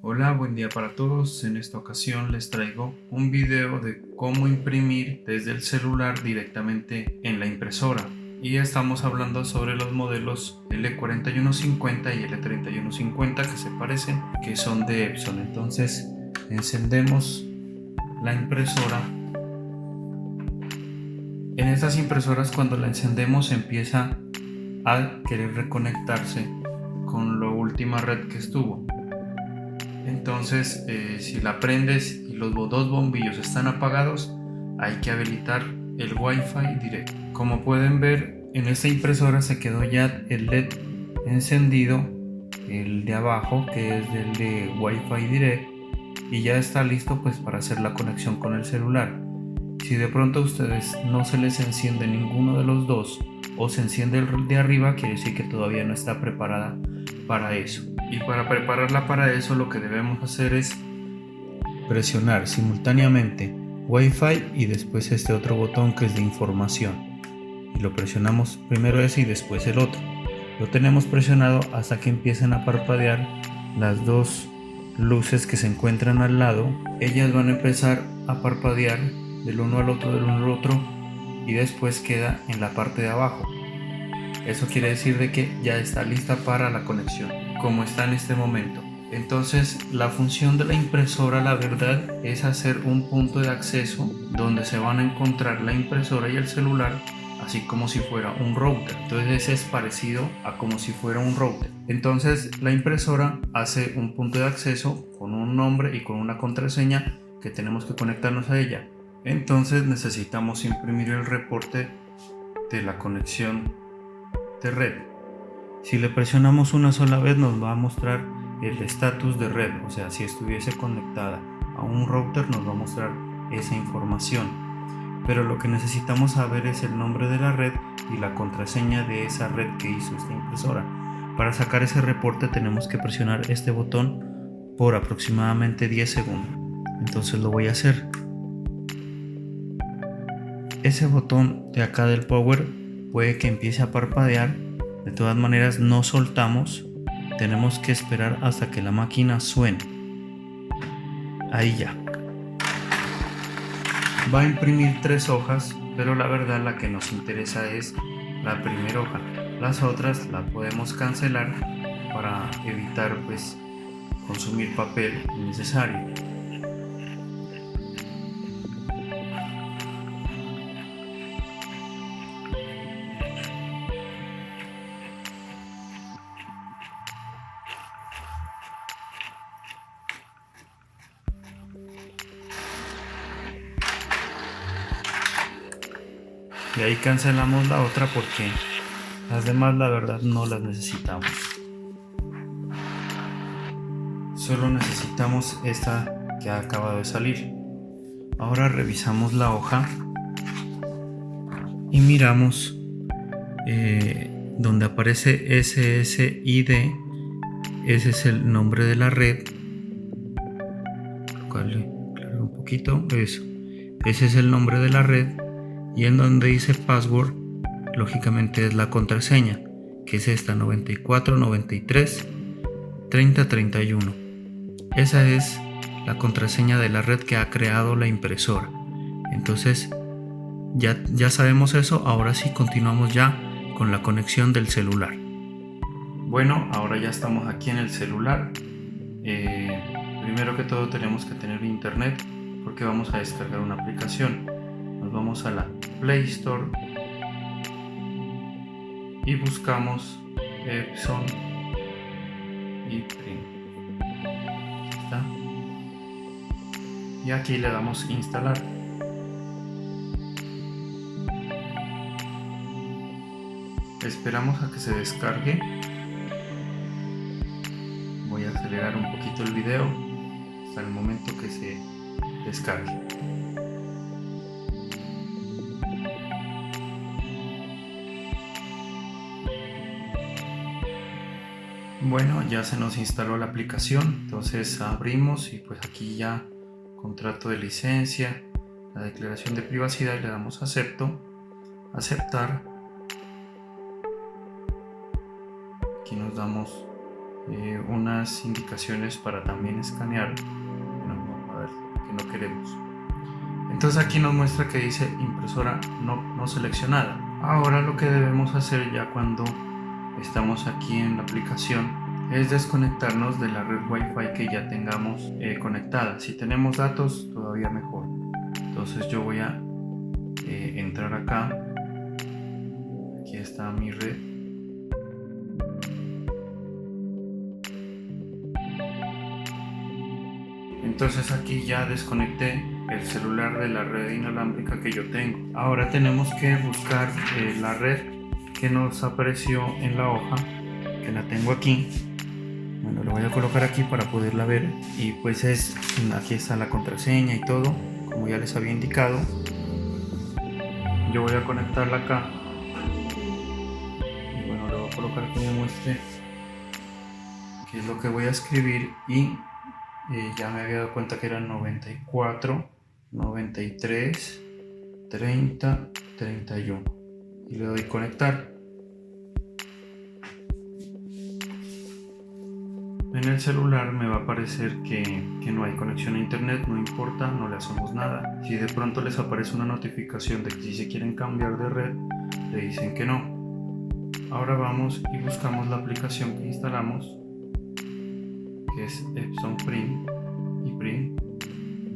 Hola, buen día para todos. En esta ocasión les traigo un video de cómo imprimir desde el celular directamente en la impresora. Y estamos hablando sobre los modelos L4150 y L3150 que se parecen, que son de Epson. Entonces encendemos la impresora. En estas impresoras, cuando la encendemos, empieza a querer reconectarse con la última red que estuvo. Entonces, si la prendes y los dos bombillos están apagados, hay que habilitar el Wi-Fi directo. Como pueden ver, en esta impresora se quedó ya el LED encendido, el de abajo, que es el de Wi-Fi direct, y ya está listo pues para hacer la conexión con el celular. Si de pronto a ustedes no se les enciende ninguno de los dos o se enciende el de arriba, quiere decir que todavía no está preparada para eso. Y para prepararla para eso, lo que debemos hacer es presionar simultáneamente Wi-Fi y después este otro botón que es de información. Y lo presionamos primero ese y después el otro. Lo tenemos presionado hasta que empiecen a parpadear las dos luces que se encuentran al lado. Ellas van a empezar a parpadear del uno al otro, del uno al otro, y después queda en la parte de abajo. Eso quiere decir de que ya está lista para la conexión, como está en este momento. Entonces, la función de la impresora, la verdad, es hacer un punto de acceso donde se van a encontrar la impresora y el celular, así como si fuera un router. Entonces es parecido a como si fuera un router. Entonces la impresora hace un punto de acceso con un nombre y con una contraseña que tenemos que conectarnos a ella. Entonces necesitamos imprimir el reporte de la conexión de red. Si le presionamos una sola vez nos va a mostrar el estatus de red, o sea, si estuviese conectada a un router nos va a mostrar esa información. Pero lo que necesitamos saber es el nombre de la red y la contraseña de esa red que hizo esta impresora. Para sacar ese reporte tenemos que presionar este botón por aproximadamente 10 segundos. Entonces lo voy a hacer. Ese botón de acá del power puede que empiece a parpadear. De todas maneras no soltamos, tenemos que esperar hasta que la máquina suene. Ahí ya. Va a imprimir 3 hojas, pero la verdad la que nos interesa es la primera hoja. Las otras las podemos cancelar para evitar pues consumir papel innecesario. Y ahí cancelamos la otra porque las demás la verdad no las necesitamos. Solo necesitamos esta que ha acabado de salir. Ahora revisamos la hoja y miramos donde aparece SSID. Ese es el nombre de la red. Claro, un poquito eso. Ese es el nombre de la red. Y en donde dice password, lógicamente es la contraseña, que es esta: 94 93 30 31. Esa es la contraseña de la red que ha creado la impresora. Entonces ya sabemos eso. Ahora sí continuamos ya con la conexión del celular. Bueno, ahora ya estamos aquí en el celular. Primero que todo tenemos que tener internet porque vamos a descargar una aplicación. Nos vamos a la Play Store y buscamos Epson ePrint. ¿Está? Y aquí le damos instalar. Esperamos a que se descargue. Voy a acelerar un poquito el video hasta el momento que se descargue. Bueno, ya se nos instaló la aplicación, entonces abrimos y pues aquí ya contrato de licencia, la declaración de privacidad, y le damos acepto, aceptar. Aquí nos damos unas indicaciones para también escanear, bueno, a ver, que no queremos. Entonces aquí nos muestra que dice impresora no seleccionada. Ahora lo que debemos hacer ya cuando estamos aquí en la aplicación es desconectarnos de la red Wi-Fi que ya tengamos conectada. Si tenemos datos, todavía mejor. Entonces yo voy a entrar acá. Aquí está mi red. Entonces aquí ya desconecté el celular de la red inalámbrica que yo tengo. Ahora tenemos que buscar la red que nos apareció en la hoja, que la tengo aquí. Bueno, la voy a colocar aquí para poderla ver. Y pues aquí está la contraseña y todo, como ya les había indicado. Yo voy a conectarla acá. Y bueno, le voy a colocar que me muestre qué es lo que voy a escribir. Y ya me había dado cuenta que eran 94, 93, 30, 31. Y le doy conectar. En el celular me va a aparecer que no hay conexión a internet, no importa, no le hacemos nada. Si de pronto les aparece una notificación de que si se quieren cambiar de red, le dicen que no. Ahora vamos y buscamos la aplicación que instalamos, que es Epson Print y Print,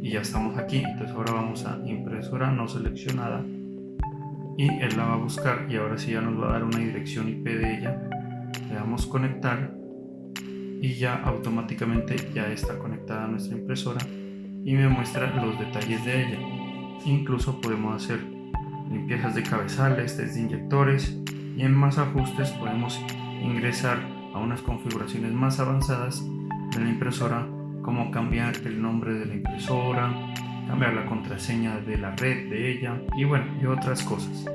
y ya estamos aquí. Entonces ahora vamos a impresora no seleccionada y él la va a buscar, y ahora sí ya nos va a dar una dirección IP de ella. Le damos conectar y ya automáticamente ya está conectada a nuestra impresora y me muestra los detalles de ella. Incluso podemos hacer limpiezas de cabezales, test de inyectores, y en más ajustes podemos ingresar a unas configuraciones más avanzadas de la impresora, como cambiar el nombre de la impresora, cambiar la contraseña de la red de ella y bueno, y otras cosas.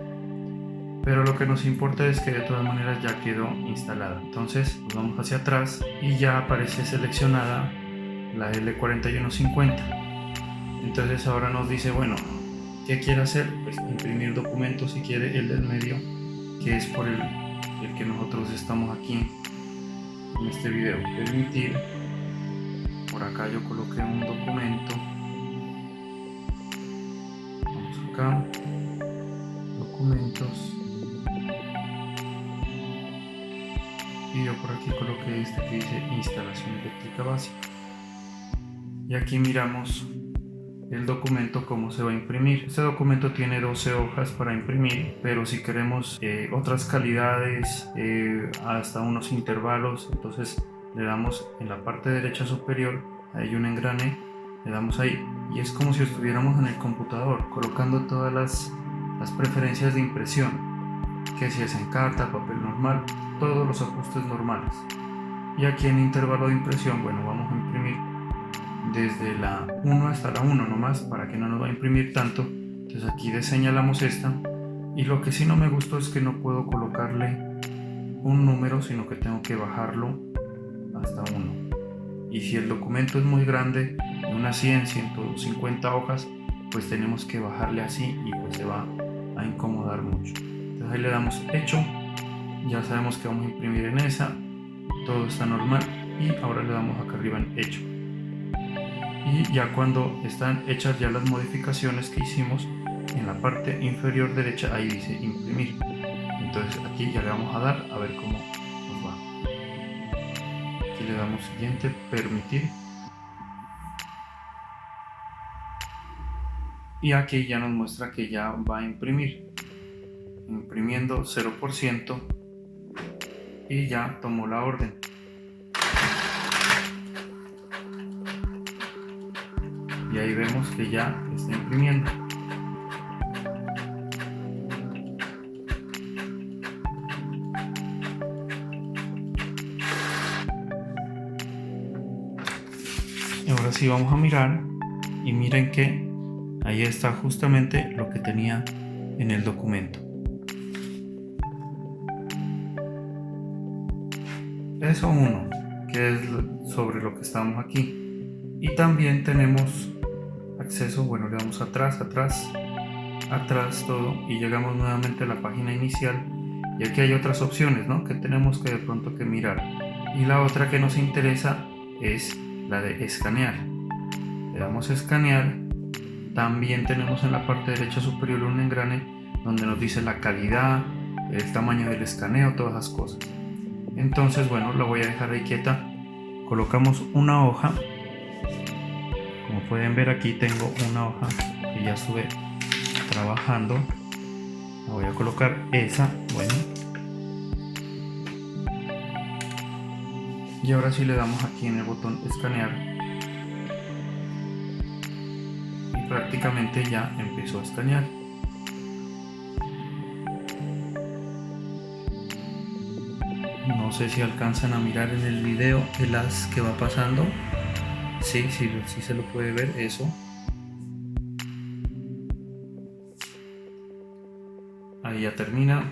Pero lo que nos importa es que de todas maneras ya quedó instalada. Entonces nos vamos hacia atrás y ya aparece seleccionada la L4150. Entonces ahora nos dice, bueno, ¿qué quiere hacer? Pues imprimir documentos, si quiere, el del medio, que es por el que nosotros estamos aquí en este video. Permitir. Por acá yo coloqué un documento. Vamos acá. Documentos. Y yo por aquí coloqué este que dice instalación eléctrica básica. Y aquí miramos el documento cómo se va a imprimir. Este documento tiene 12 hojas para imprimir, pero si queremos otras calidades, hasta unos intervalos, entonces le damos en la parte derecha superior, hay un engrane, le damos ahí y es como si estuviéramos en el computador colocando todas las preferencias de impresión, que si es en carta, papel normal, todos los ajustes normales. Y aquí en intervalo de impresión, bueno, vamos a imprimir desde la 1 hasta la 1 nomás, para que no nos va a imprimir tanto. Entonces aquí deseñalamos esta, y lo que sí no me gustó es que no puedo colocarle un número, sino que tengo que bajarlo hasta 1. Y si el documento es muy grande, de unas 100, 150 hojas, pues tenemos que bajarle así y pues se va a incomodar mucho. Entonces ahí le damos hecho, ya sabemos que vamos a imprimir en esa, todo está normal, y ahora le damos acá arriba en hecho. Y ya cuando están hechas ya las modificaciones que hicimos, en la parte inferior derecha ahí dice imprimir. Entonces aquí ya le vamos a dar a ver cómo nos va. Aquí le damos siguiente, permitir, y aquí ya nos muestra que ya va a imprimir, imprimiendo 0%, y ya tomó la orden. Y ahí vemos que ya está imprimiendo. Y ahora sí vamos a mirar, y miren que ahí está justamente lo que tenía en el documento. Eso uno, que es sobre lo que estamos aquí. Y también tenemos acceso, bueno, le damos atrás, todo, y llegamos nuevamente a la página inicial. Y aquí hay otras opciones, ¿no?, que tenemos que de pronto que mirar. Y la otra que nos interesa es la de escanear. Le damos a escanear. También tenemos en la parte derecha superior un engrane donde nos dice la calidad, el tamaño del escaneo, todas esas cosas. Entonces, bueno, la voy a dejar ahí quieta. Colocamos una hoja. Como pueden ver, aquí tengo una hoja que ya estuve trabajando. La voy a colocar esa, bueno. Y ahora sí le damos aquí en el botón escanear. Y prácticamente ya empezó a escanear. No sé si alcanzan a mirar en el video el haz que va pasando. Sí se lo puede ver eso. Ahí ya termina.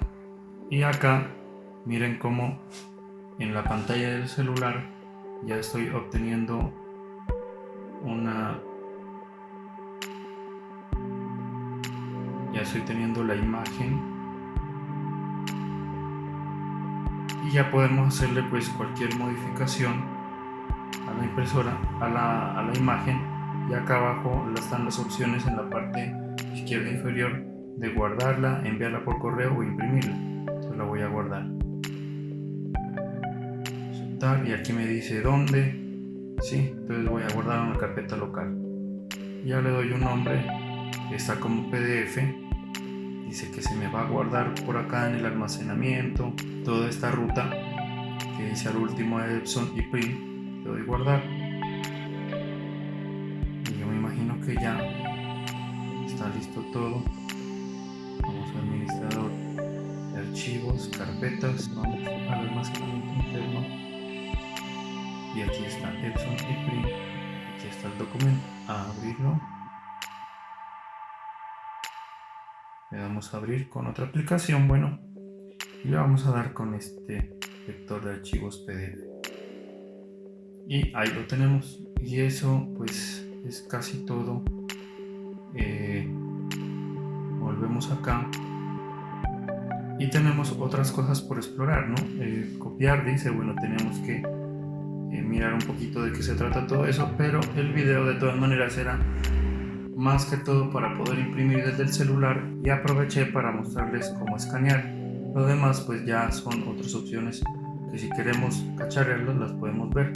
Y acá miren cómo en la pantalla del celular ya estoy obteniendo ya estoy teniendo la imagen. Y ya podemos hacerle pues cualquier modificación a la impresora, a la imagen. Y acá abajo están las opciones en la parte izquierda inferior de guardarla, enviarla por correo o imprimirla. Entonces la voy a guardar, aceptar, y aquí me dice dónde. Sí, entonces voy a guardar en una carpeta local. Ya le doy un nombre, está como PDF. Dice que se me va a guardar por acá en el almacenamiento toda esta ruta que dice al último de Epson y Print. Le doy guardar y yo me imagino que ya está listo todo. Vamos a administrador de archivos, carpetas, vamos al almacenamiento interno y aquí está Epson y Print. Aquí está el documento, a abrirlo. Le damos a abrir con otra aplicación, bueno, y le vamos a dar con este lector de archivos PDF. Y ahí lo tenemos. Y eso pues es casi todo. Volvemos acá. Y tenemos otras cosas por explorar, ¿no? Copiar, dice, bueno, tenemos que mirar un poquito de qué se trata todo eso, pero el video de todas maneras era más que todo para poder imprimir desde el celular, y aproveché para mostrarles cómo escanear. Lo demás pues ya son otras opciones que si queremos cacharrearlas las podemos ver.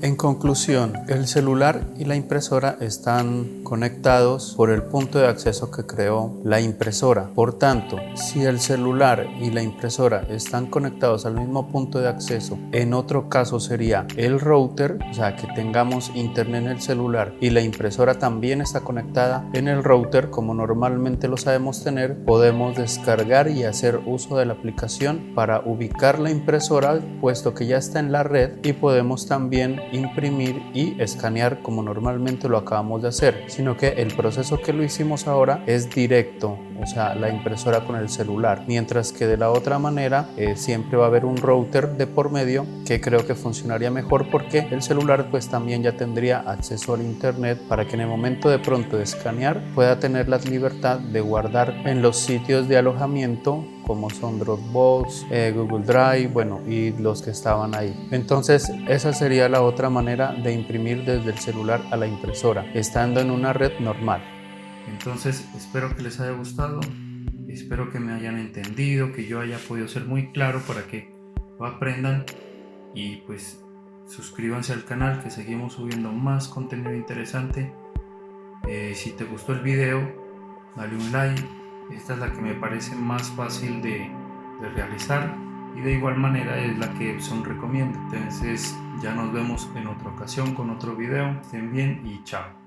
En conclusión, el celular y la impresora están conectados por el punto de acceso que creó la impresora. Por tanto, si el celular y la impresora están conectados al mismo punto de acceso, en otro caso sería el router, o sea que tengamos internet en el celular y la impresora también está conectada en el router, como normalmente lo sabemos tener, podemos descargar y hacer uso de la aplicación para ubicar la impresora, puesto que ya está en la red, y podemos también imprimir y escanear como normalmente lo acabamos de hacer, sino que el proceso que lo hicimos ahora es directo, o sea, la impresora con el celular, mientras que de la otra manera siempre va a haber un router de por medio, que creo que funcionaría mejor porque el celular pues también ya tendría acceso al internet para que en el momento de pronto de escanear pueda tener la libertad de guardar en los sitios de alojamiento como son Dropbox, Google Drive, bueno, y los que estaban ahí. Entonces esa sería la otra manera de imprimir desde el celular a la impresora, estando en una red normal. Entonces espero que les haya gustado, espero que me hayan entendido, que yo haya podido ser muy claro para que lo aprendan, y pues suscríbanse al canal, que seguimos subiendo más contenido interesante. Si te gustó el video, dale un like. Esta es la que me parece más fácil de realizar, y de igual manera es la que Epson recomienda. Entonces ya nos vemos en otra ocasión con otro video. Estén bien y chao.